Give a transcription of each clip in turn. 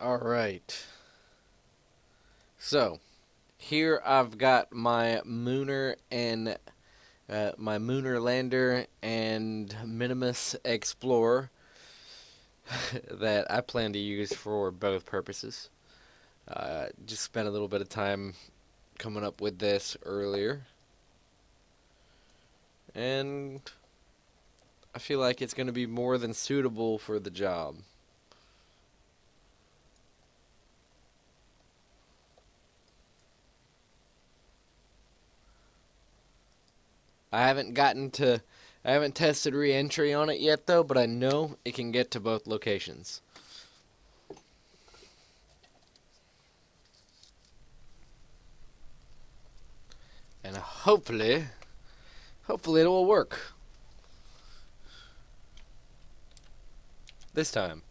Alright. So, here I've got my Mooner and my Mooner Lander and Minimus Explorer that I plan to use for both purposes. Just spent a little bit of time coming up with this earlier, and I feel like it's going to be more than suitable for the job. I haven't tested re-entry on it yet though, but I know it can get to both locations. And hopefully it will work. This time.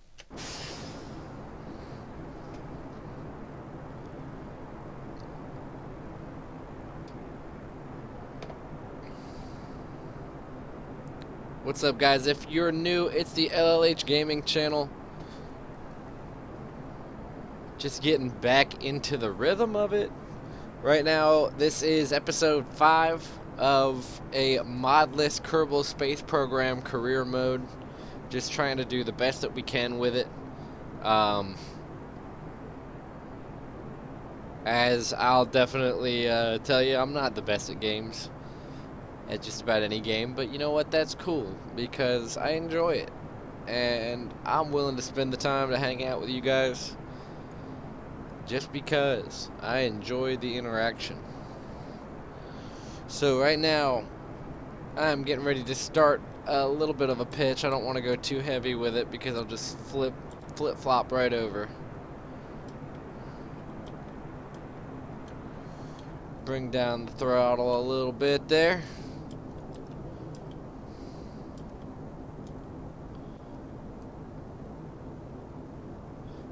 What's up, guys? If you're new, it's the LLH Gaming channel. Just getting back into the rhythm of it. Right now, this is episode 5 of a modless Kerbal Space Program career mode. Just trying to do the best that we can with it. As I'll definitely tell you, I'm not the best at games. At just about any game, but you know what? That's cool because I enjoy it. And I'm willing to spend the time to hang out with you guys just because I enjoy the interaction. So right now, I'm getting ready to start a little bit of a pitch. I don't want to go too heavy with it because I'll just flip-flop right over. Bring down the throttle a little bit there.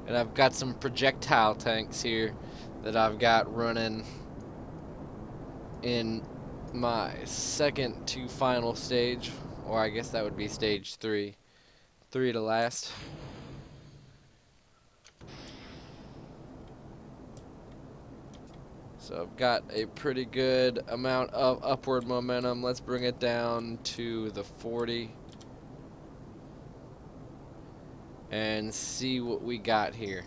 And I've got some projectile tanks here that I've got running in my second to final stage, or I guess that would be stage 3. 3 to last. So I've got a pretty good amount of upward momentum. Let's bring it down to the 40. And see what we got here.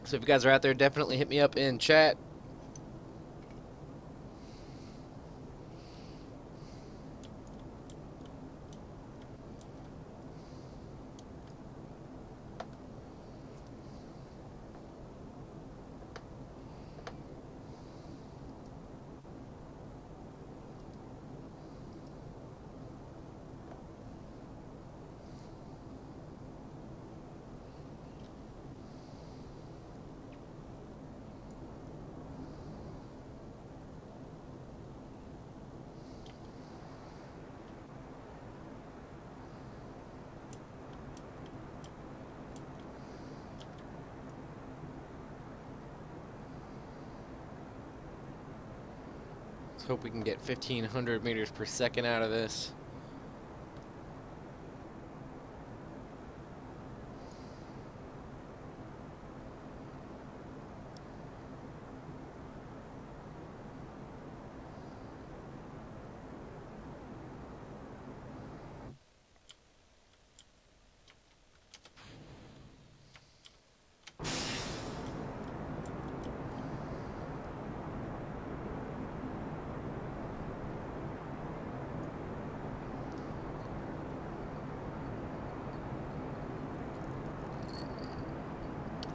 So if you guys are out there, definitely hit me up in chat. Let's hope we can get 1,500 meters per second out of this.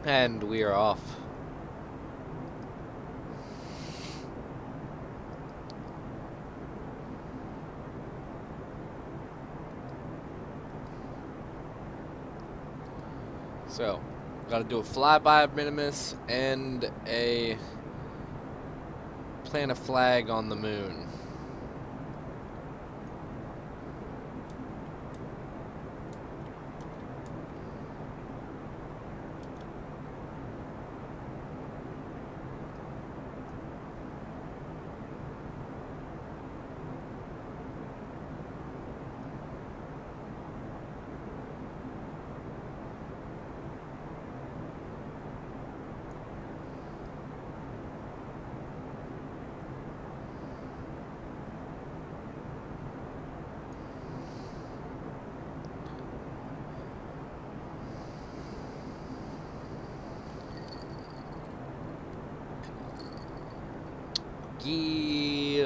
And we are off. So, gotta do a flyby of Minimus and plant a flag on the moon.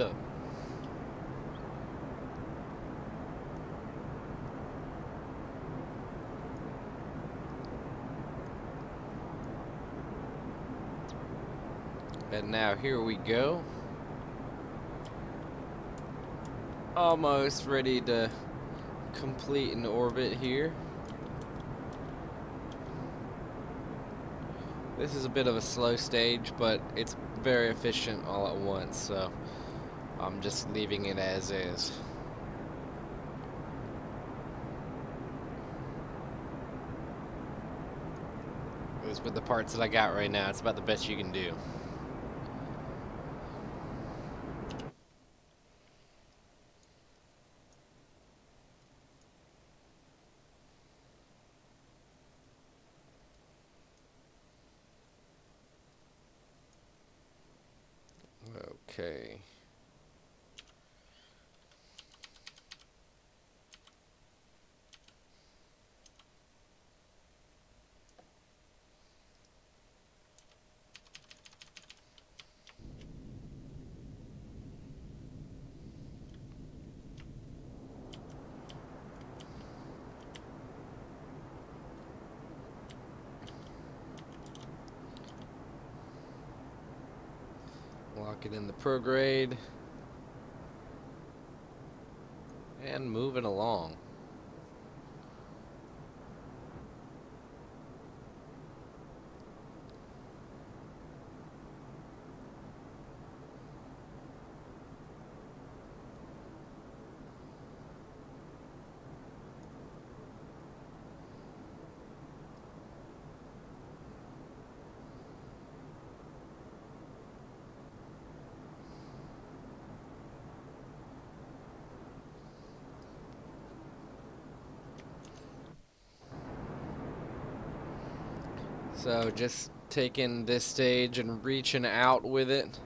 go. And now here we go. Almost ready to complete an orbit here. This is a bit of a slow stage, but it's very efficient all at once, so I'm just leaving it as is. At least with the parts that I got right now, it's about the best you can do. Okay. Lock it in the prograde. And moving along. So just taking this stage and reaching out with it.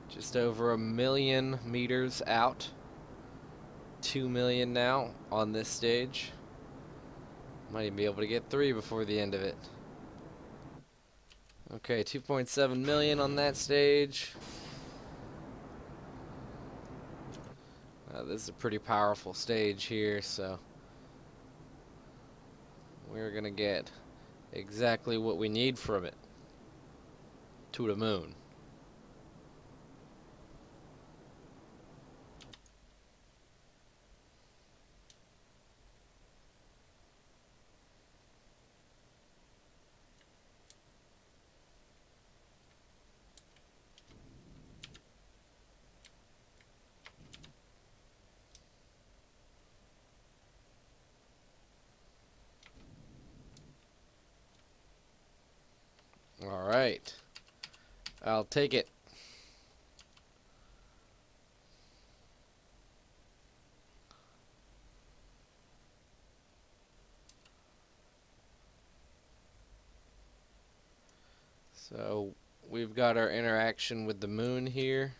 Just over 1,000,000 meters out. 2 million now on this stage. Might even be able to get 3 before the end of it. Okay, 2.7 million on that stage. This is a pretty powerful stage here, so we're gonna get exactly what we need from it to the moon. All right, I'll take it. So we've got our interaction with the moon here.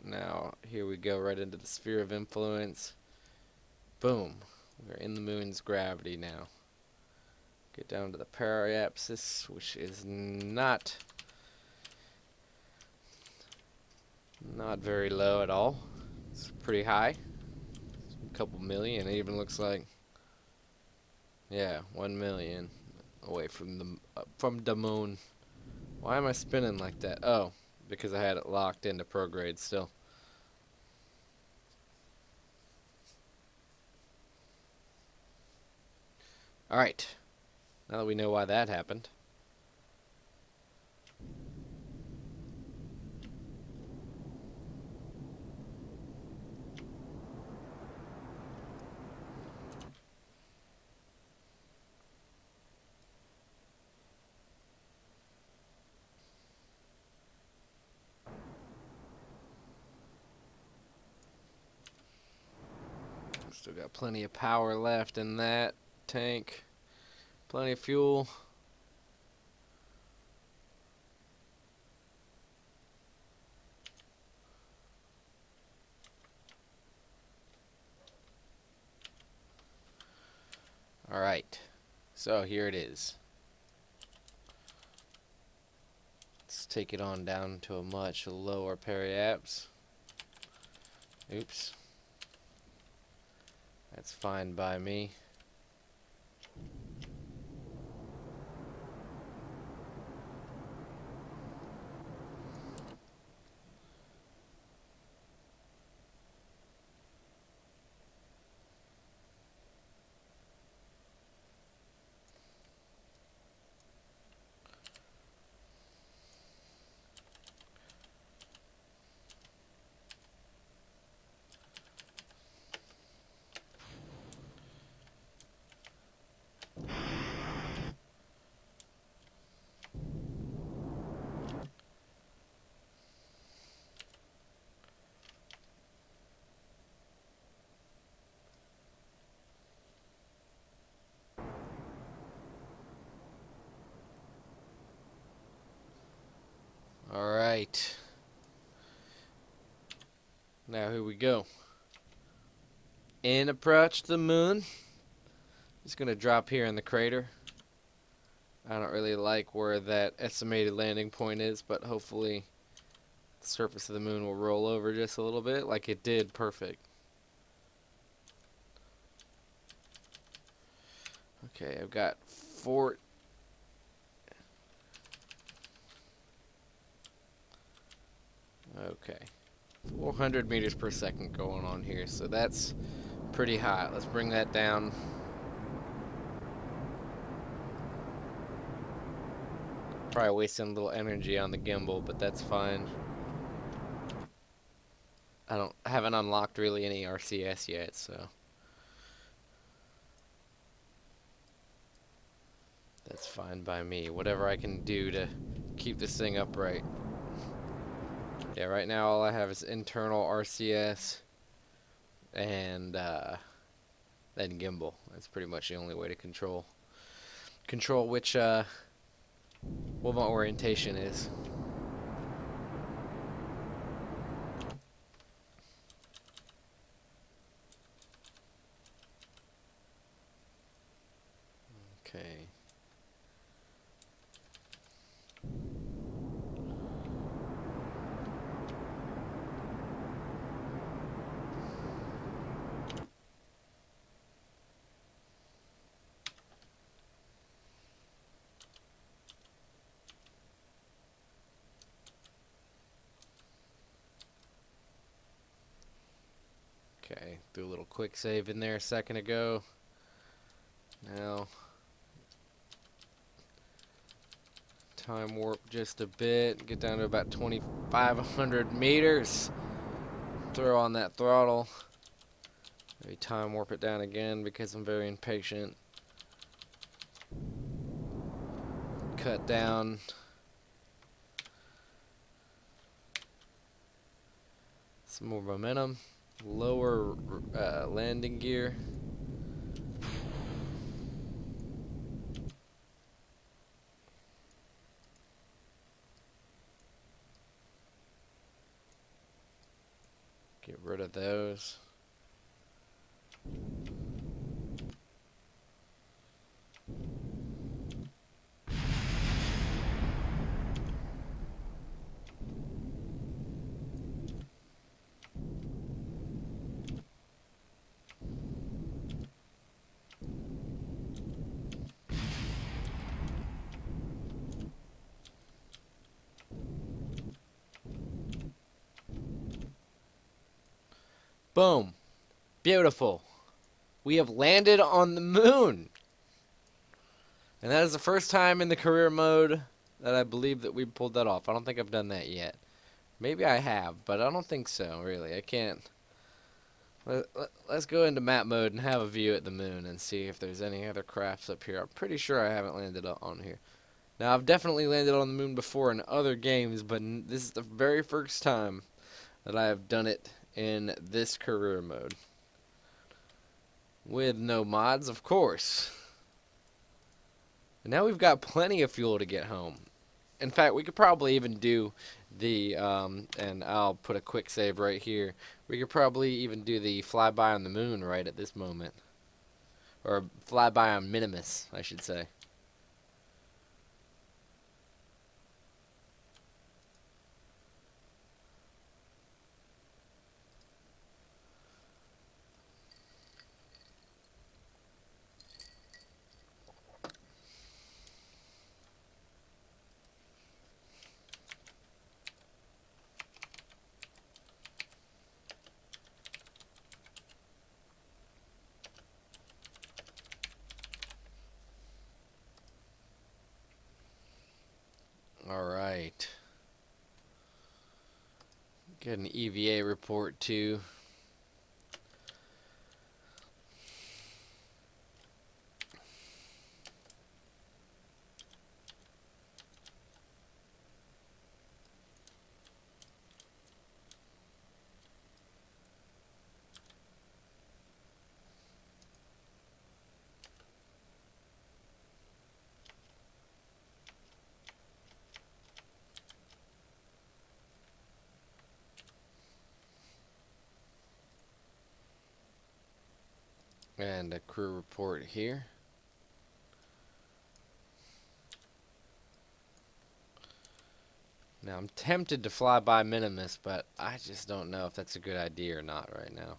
Now here we go right into the sphere of influence. Boom, we're in the moon's gravity now. Get down to the periapsis, which is not very low at all. It's pretty high. It's a couple million. It even looks like, yeah, 1 million away from the moon. Why am I spinning like that? Oh, because I had it locked into prograde still. All right. Now that we know why that happened. Still got plenty of power left in that tank. Plenty of fuel. All right. So here it is. take it on down to a much lower periapse. Oops. That's fine by me. Alright. Now here we go. In approach the moon. Just gonna drop here in the crater. I don't really like where that estimated landing point is, but hopefully the surface of the moon will roll over just a little bit like it did. Perfect. Okay, I've got Okay. 400 meters per second going on here, so that's pretty high. Let's bring that down. Probably wasting a little energy on the gimbal, but that's fine. I haven't unlocked really any RCS yet, so that's fine by me. Whatever I can do to keep this thing upright. Yeah, right now all I have is internal RCS and then gimbal. That's pretty much the only way to control which what my orientation is. Okay. Okay, do a little quick save in there a second ago. Now, time warp just a bit, get down to about 2,500 meters. Throw on that throttle. Maybe time warp it down again because I'm very impatient. Cut down. Some more momentum. Lower landing gear. Get rid of those. Boom. Beautiful. We have landed on the moon. And that is the first time in the career mode that I believe that we pulled that off. I don't think I've done that yet. Maybe I have, but I don't think so, really. I can't. Let's go into map mode and have a view at the moon and see if there's any other crafts up here. I'm pretty sure I haven't landed on here. Now, I've definitely landed on the moon before in other games, but this is the very first time that I have done it in this career mode. With no mods, of course. And now we've got plenty of fuel to get home. In fact, we could probably even do the, and I'll put a quick save right here. We could probably even do the flyby on the moon right at this moment. Or flyby on Minimus, I should say. All right. Get an EVA report too. And a crew report here. Now I'm tempted to fly by Minimus, but I just don't know if that's a good idea or not right now.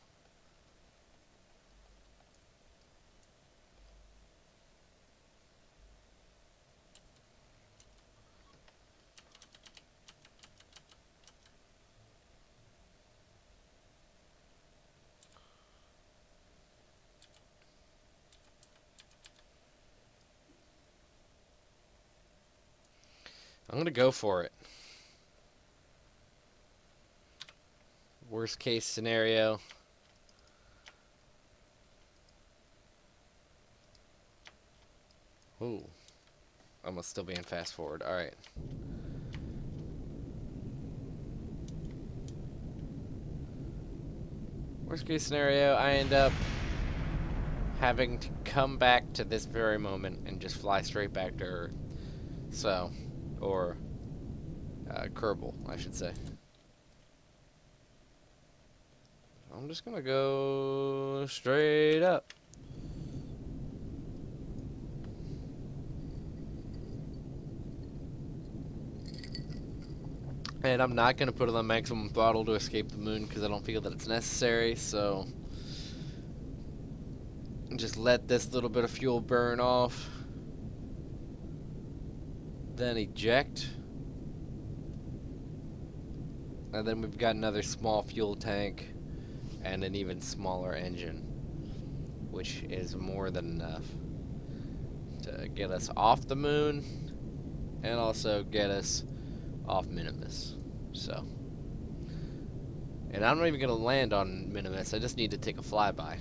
I'm gonna go for it. Worst case scenario. Ooh. I must still be in fast forward. Alright. Worst case scenario, I end up having to come back to this very moment and just fly straight back to Earth. So, or Kerbal, I should say. I'm just gonna go straight up. And I'm not gonna put it on maximum throttle to escape the moon because I don't feel that it's necessary, so just let this little bit of fuel burn off. Then eject. And then we've got another small fuel tank and an even smaller engine, which is more than enough to get us off the moon and also get us off Minimus. So, and I'm not even gonna land on Minimus. I just need to take a flyby.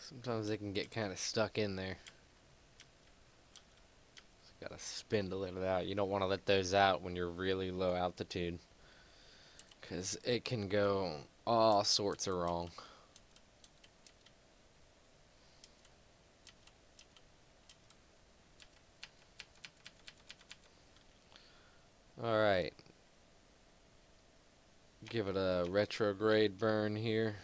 Sometimes they can get kind of stuck in there. Just gotta spin to let it out. You don't want to let those out when you're really low altitude, because it can go all sorts of wrong. Alright. Give it a retrograde burn here.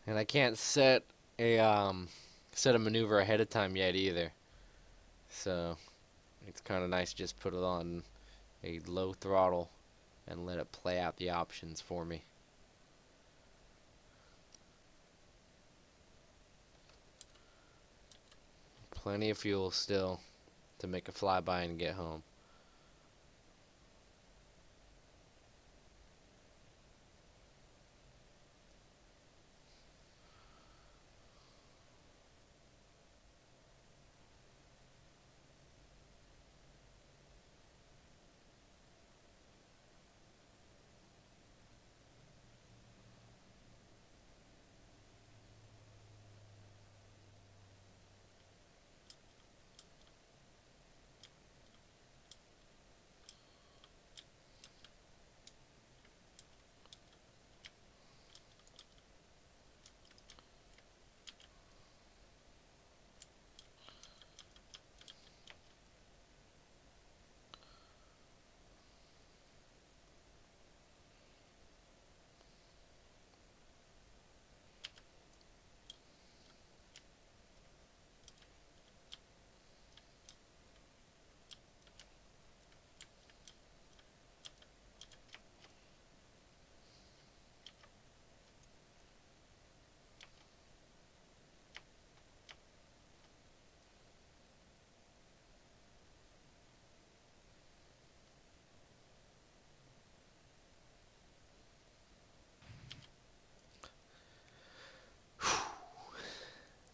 And I can't set a maneuver ahead of time yet either. So it's kind of nice to just put it on a low throttle and let it play out the options for me. Plenty of fuel still to make a flyby and get home.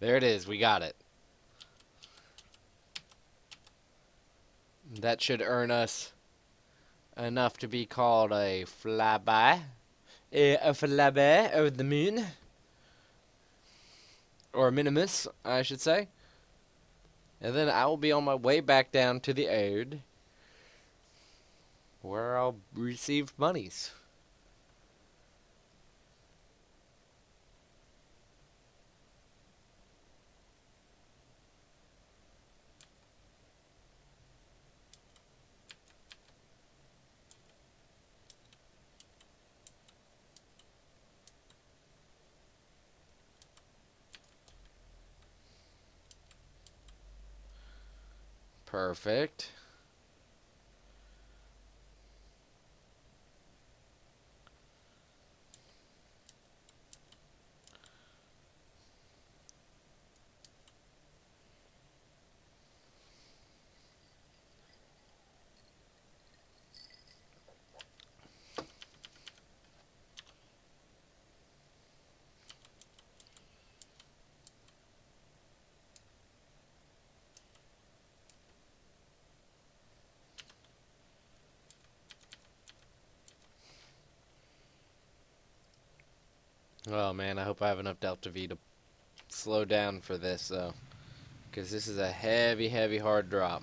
There it is. We got it. That should earn us enough to be called a flyby. A flyby over the moon. Or minimus, I should say. And then I will be on my way back down to the Ode, where I'll receive monies. Perfect. Oh man, I hope I have enough Delta V to slow down for this though, because this is a heavy, heavy, hard drop.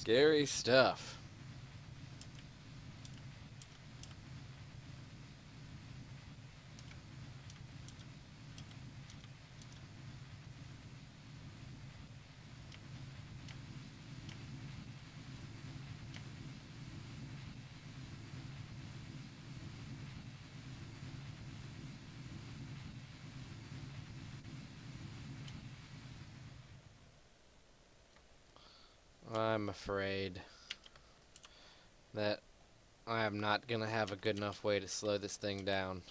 Scary stuff. I'm afraid that I am not going to have a good enough way to slow this thing down.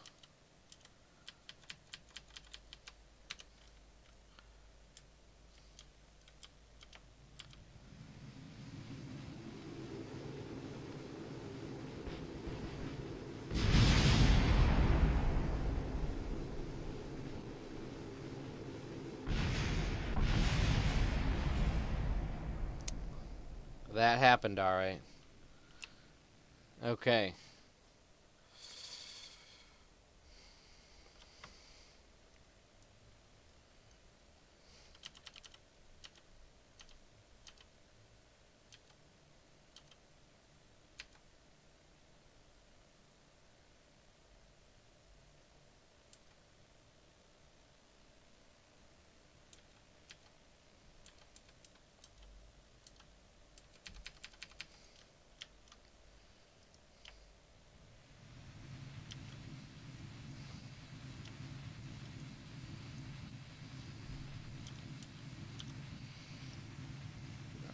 That happened, alright. Okay.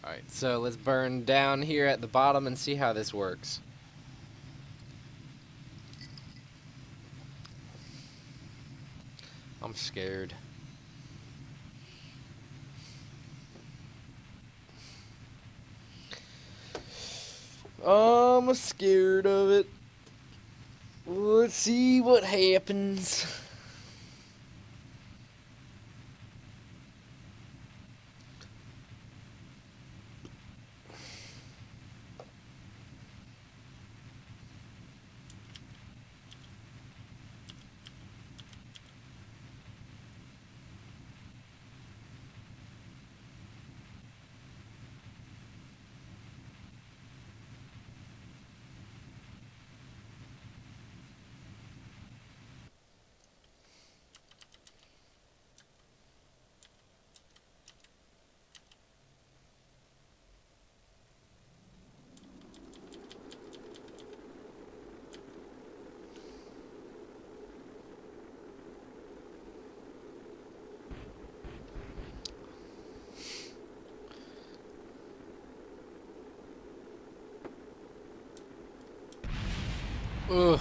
Alright, so let's burn down here at the bottom and see how this works. I'm scared. I'm scared of it. Let's see what happens. Ugh.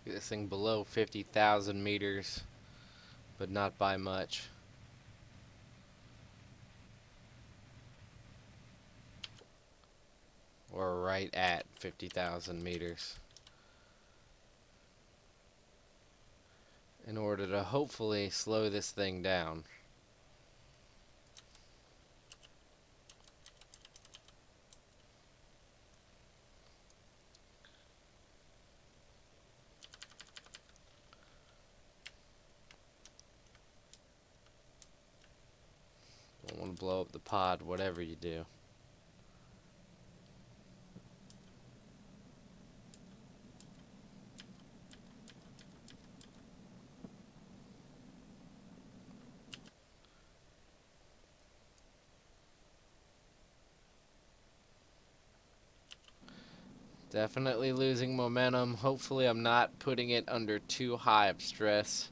Get this thing below 50,000 meters, but not by much. Or right at 50,000 meters. In order to hopefully slow this thing down. Don't want to blow up the pod, whatever you do. Definitely losing momentum. Hopefully I'm not putting it under too high of stress.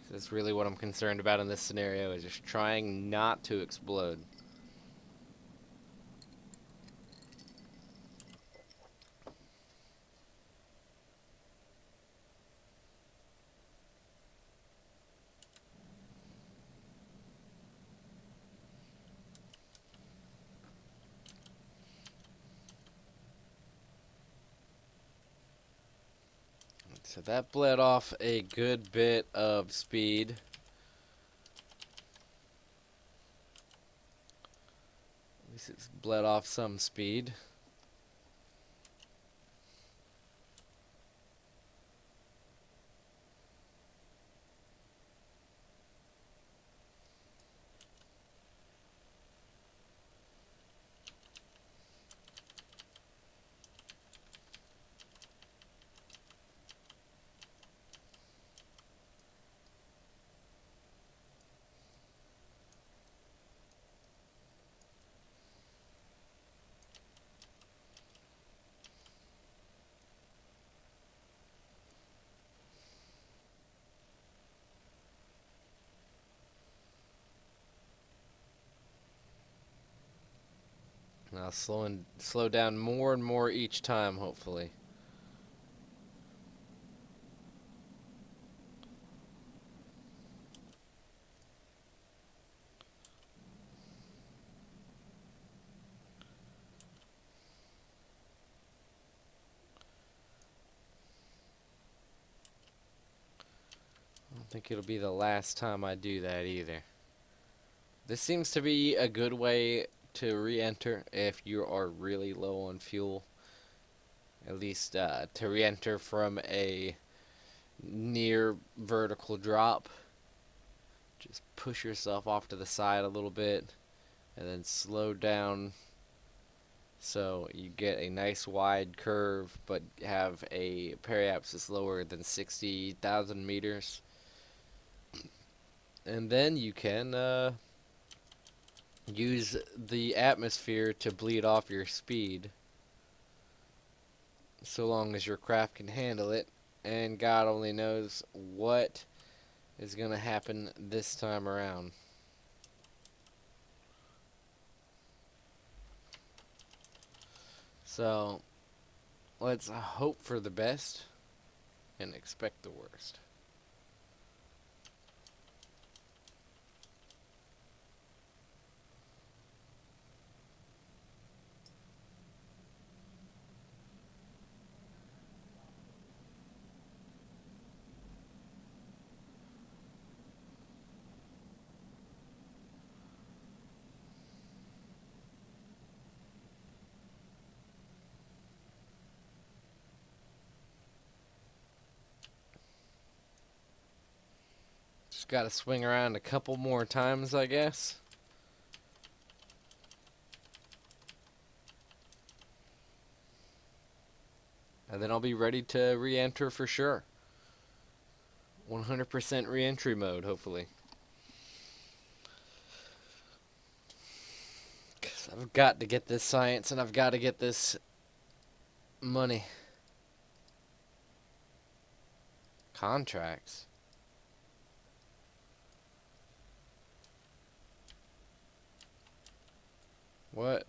That's really what I'm concerned about in this scenario, is just trying not to explode. So that bled off a good bit of speed. At least it's bled off some speed. Now slow down more and more each time, hopefully. I don't think it'll be the last time I do that either. This seems to be a good way to re-enter if you are really low on fuel. At least to re-enter from a near vertical drop. Just push yourself off to the side a little bit and then slow down so you get a nice wide curve but have a periapsis lower than 60,000 meters. And then you can use the atmosphere to bleed off your speed, so long as your craft can handle it, and God only knows what is going to happen this time around. So let's hope for the best and expect the worst. Just got to swing around a couple more times, I guess. And then I'll be ready to re-enter for sure. 100% re-entry mode, hopefully. 'Cause I've got to get this science and I've got to get this money. Contracts. What?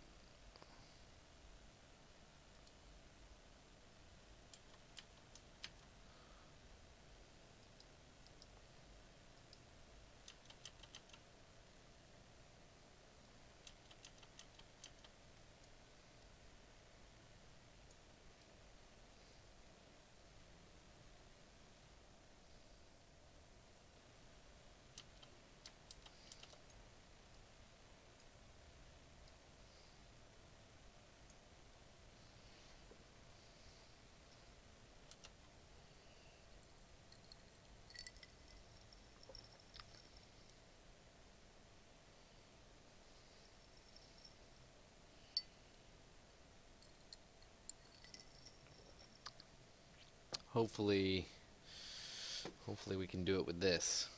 Hopefully, hopefully we can do it with this.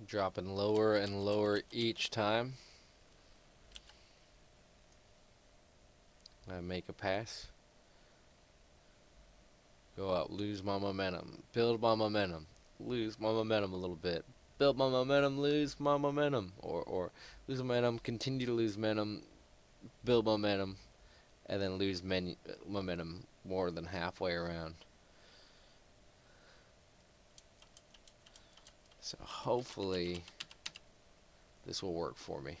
Dropping lower and lower each time. I make a pass. Go out, lose my momentum. Build my momentum. Lose my momentum a little bit. Build my momentum, lose my momentum. Or lose momentum, continue to lose momentum. build momentum, and then lose momentum more than halfway around. So hopefully this will work for me.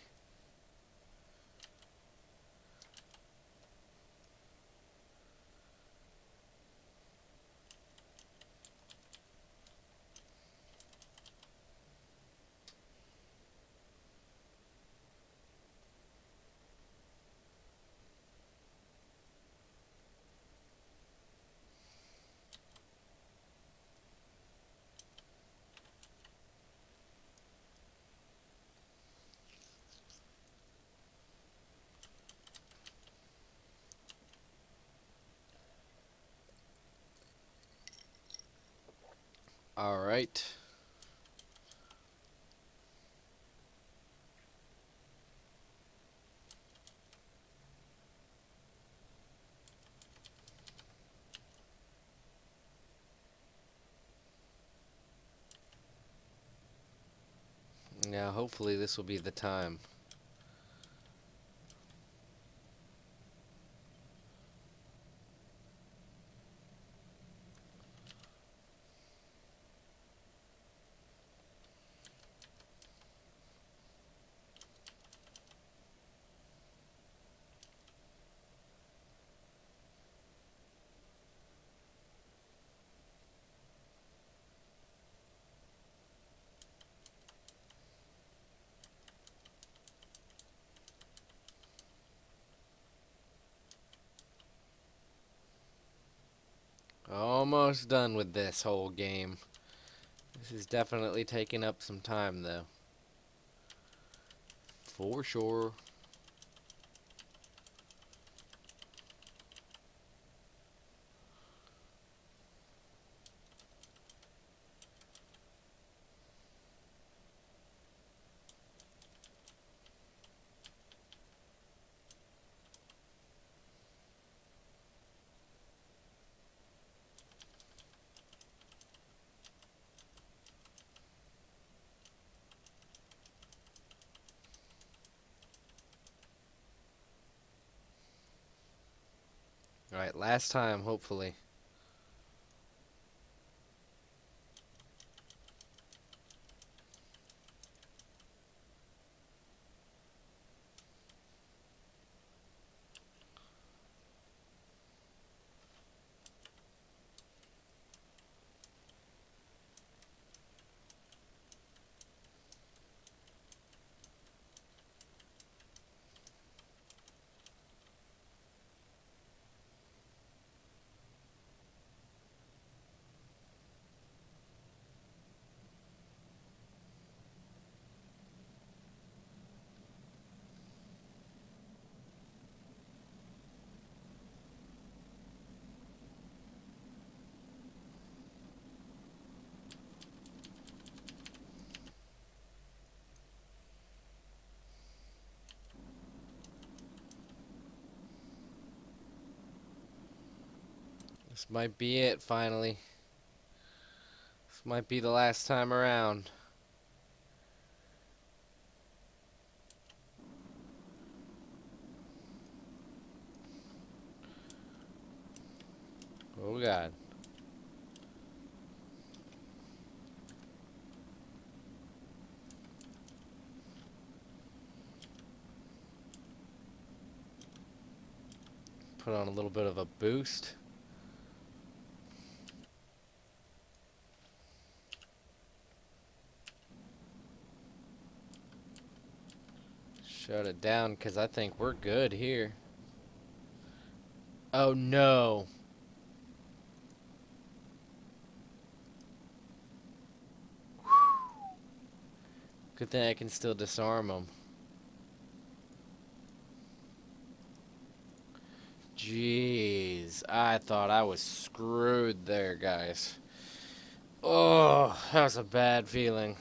All right. Now hopefully this will be the time. Almost done with this whole game. This is definitely taking up some time though. For sure. Alright, last time, hopefully. This might be it, finally. This might be the last time around. Oh god. Put on a little bit of a boost. Shut it down because I think we're good here. Oh no. Good thing I can still disarm them. Jeez, I thought I was screwed there, guys. Oh, that was a bad feeling.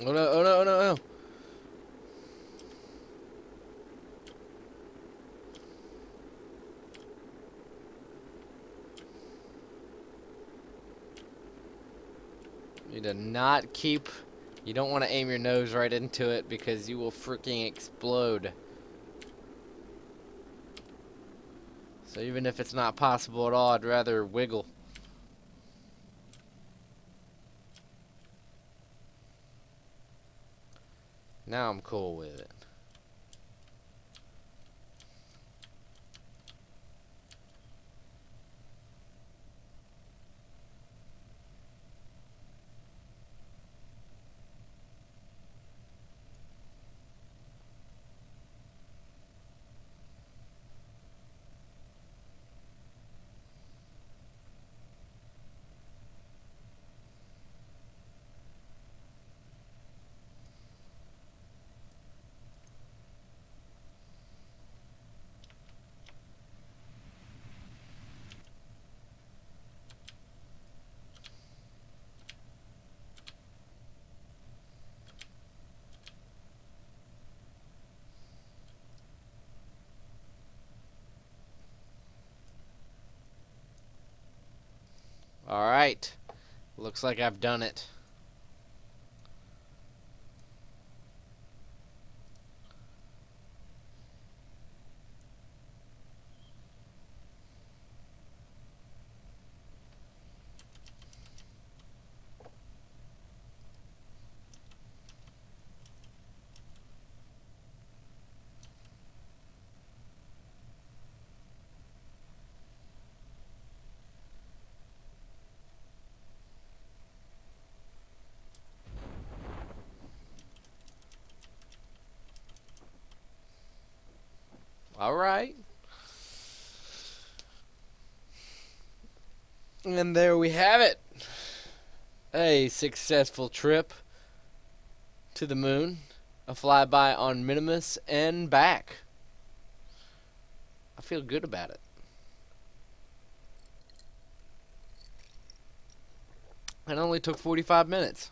Oh no, oh no, oh no, oh no. You do not keep. You don't want to aim your nose right into it because you will freaking explode. So even if it's not possible at all, I'd rather wiggle. Now I'm cool with it. Alright. Looks like I've done it. Alright. And there we have it. A successful trip to the moon. A flyby on Minimus and back. I feel good about it. It only took 45 minutes.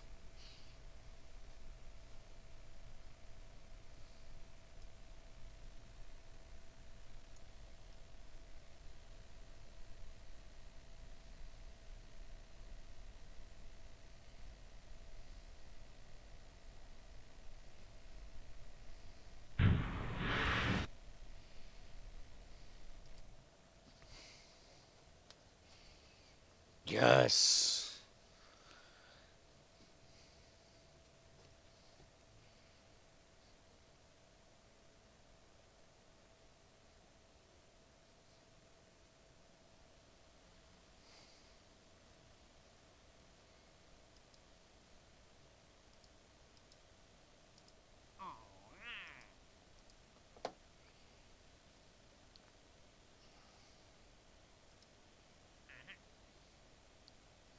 Yes.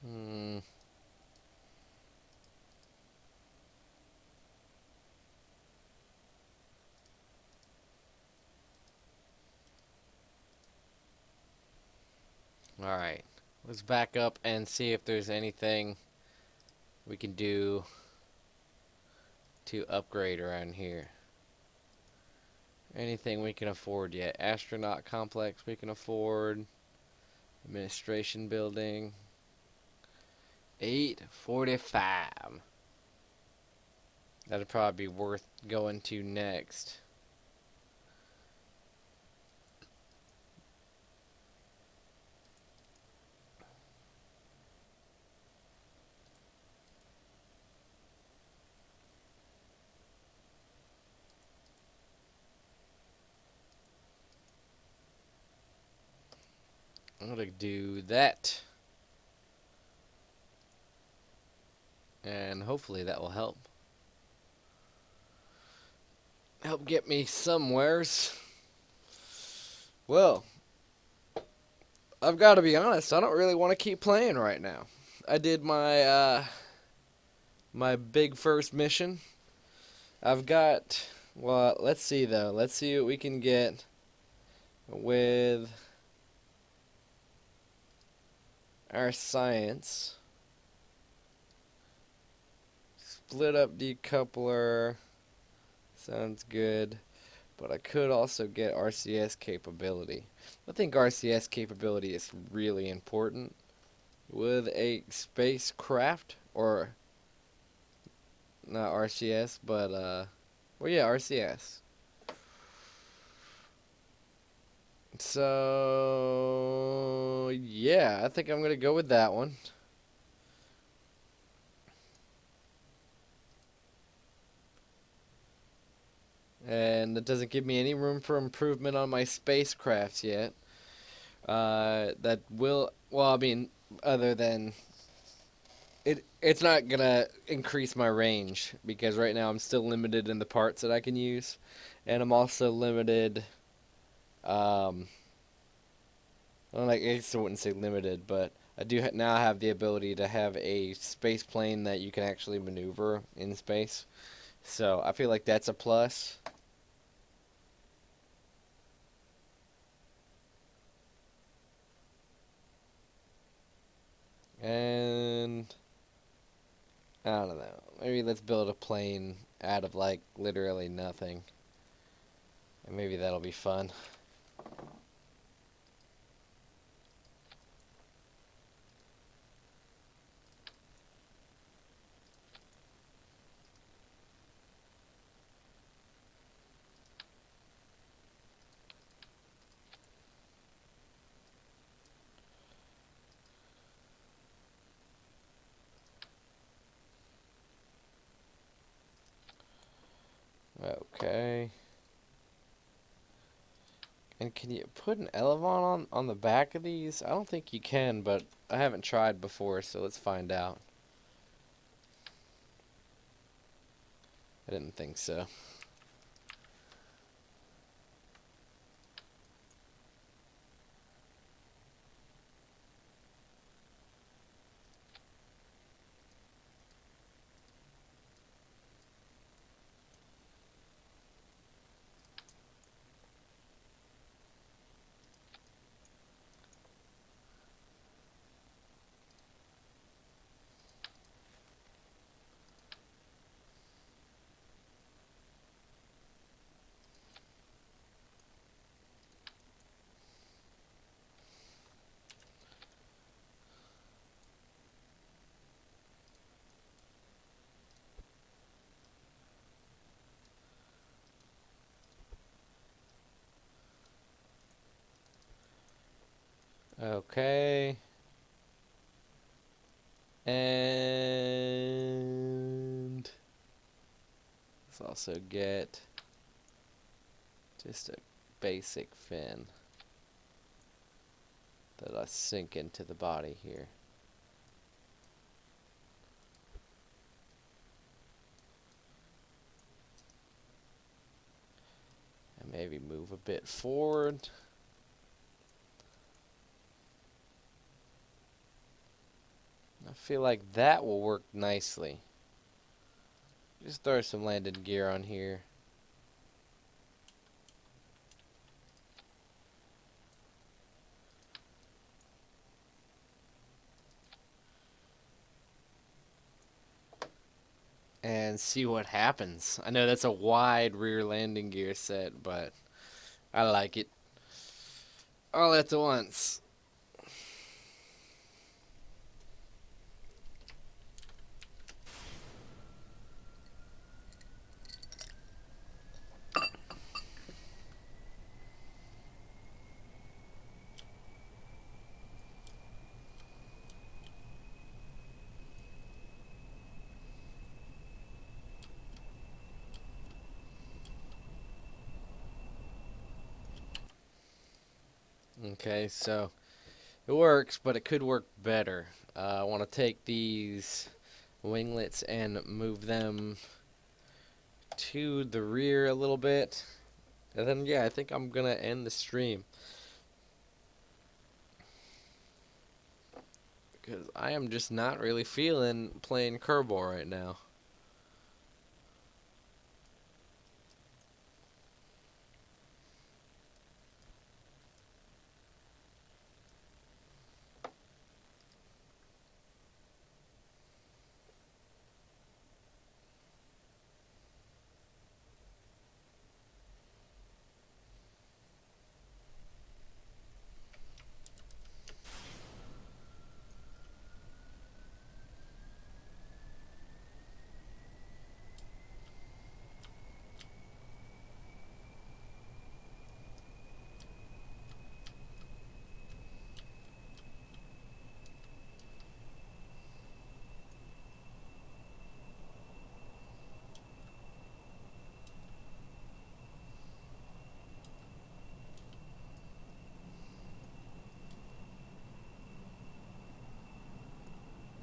Hmm. Alright. Let's back up and see if there's anything we can do to upgrade around here. Anything we can afford yet. Astronaut complex we can afford. Administration building. 845. That'd probably be worth going to next. I'm gonna do that. And hopefully that will help. Help get me somewheres. Well, I've got to be honest. I don't really want to keep playing right now. I did my big first mission. I've got. Well, let's see though. Let's see what we can get with our science. split up decoupler. Sounds good. But I could also get RCS capability. I think RCS capability is really important with a spacecraft, or not RCS, but well, yeah, RCS. So yeah, I think I'm gonna go with that one. And it doesn't give me any room for improvement on my spacecrafts yet. That will, well, I mean, other than it's not gonna increase my range because right now I'm still limited in the parts that I can use, and I'm also limited. Um, I guess I wouldn't say limited, but I do now have the ability to have a space plane that you can actually maneuver in space. So I feel like that's a plus. And I don't know. Maybe let's build a plane out of like literally nothing. And maybe that'll be fun. Okay. And can you put an elevon on the back of these? I don't think you can, but I haven't tried before, so let's find out. I didn't think so. Okay. And let's also get just a basic fin that I sink into the body here. And maybe move a bit forward. I feel like that will work nicely. Just throw some landing gear on here. And see what happens. I know that's a wide rear landing gear set, but I like it. All at once. Okay, so it works, but it could work better. I want to take these winglets and move them to the rear a little bit. And then, yeah, I think I'm going to end the stream. Because I am just not really feeling playing Kerbal right now.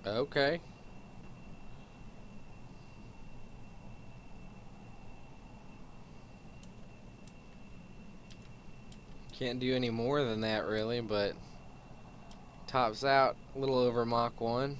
Okay. Can't do any more than that, really, but tops out a little over Mach 1.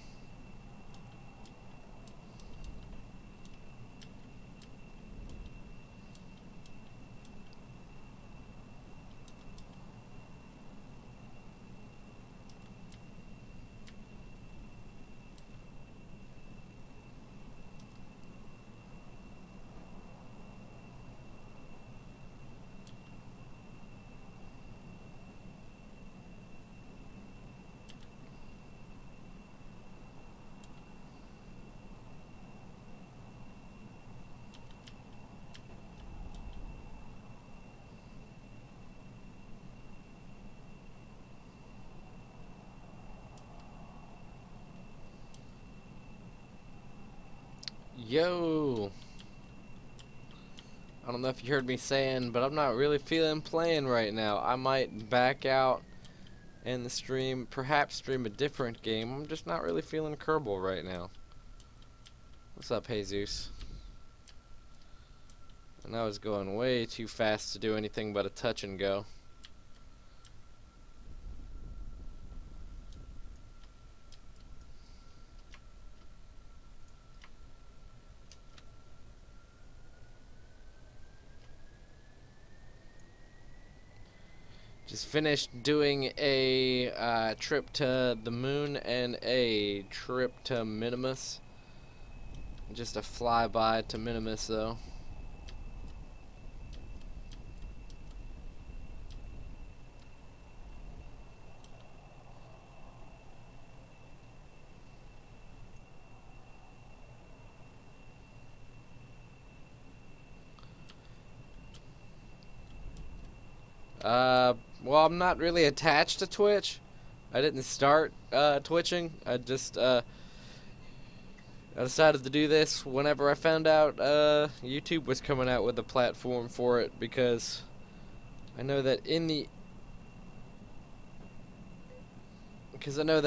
Yo! I don't know if you heard me saying, but I'm not really feeling playing right now. I might back out and the stream, perhaps stream a different game. I'm just not really feeling Kerbal right now. What's up, Jesus? And I was going way too fast to do anything but a touch and go. Just finished doing a trip to the moon and a trip to Minimus. Just a flyby to Minimus, though. Well, I'm not really attached to Twitch. I didn't start twitching. I decided to do this whenever I found out YouTube was coming out with a platform for it, because I know that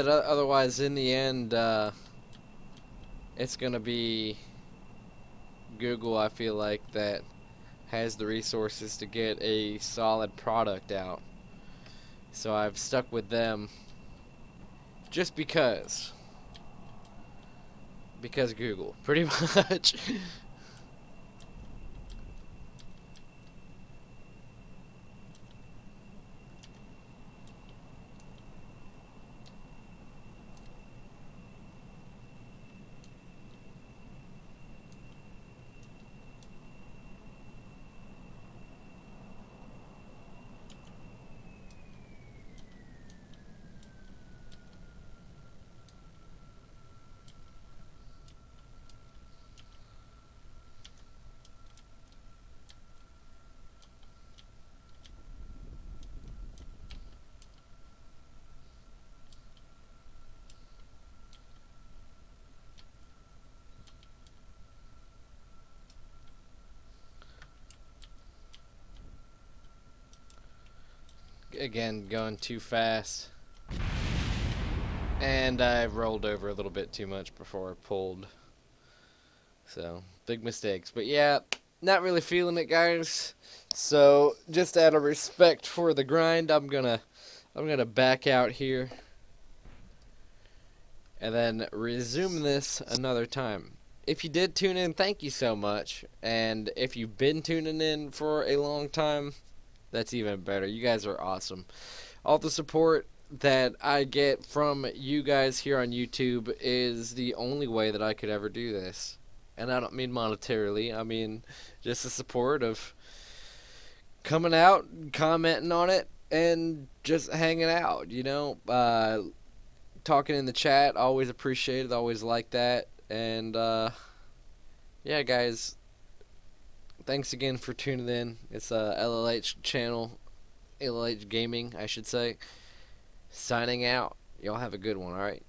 otherwise in the end it's gonna be Google, I feel like, that has the resources to get a solid product out. So I've stuck with them just because Google, pretty much. Again, going too fast. And I rolled over a little bit too much before I pulled. So, big mistakes. But yeah, not really feeling it, guys. So, just out of respect for the grind, I'm gonna back out here and then resume this another time. If you did tune in, thank you so much. And if you've been tuning in for a long time, that's even better. You guys are awesome. All the support that I get from you guys here on YouTube is the only way that I could ever do this. And I don't mean monetarily. I mean just the support of coming out, commenting on it, and just hanging out, talking in the chat. Always appreciate it. Always like that. And, yeah, guys, thanks again for tuning in. It's a LLH channel, LLH Gaming, I should say. Signing out. Y'all have a good one, alright?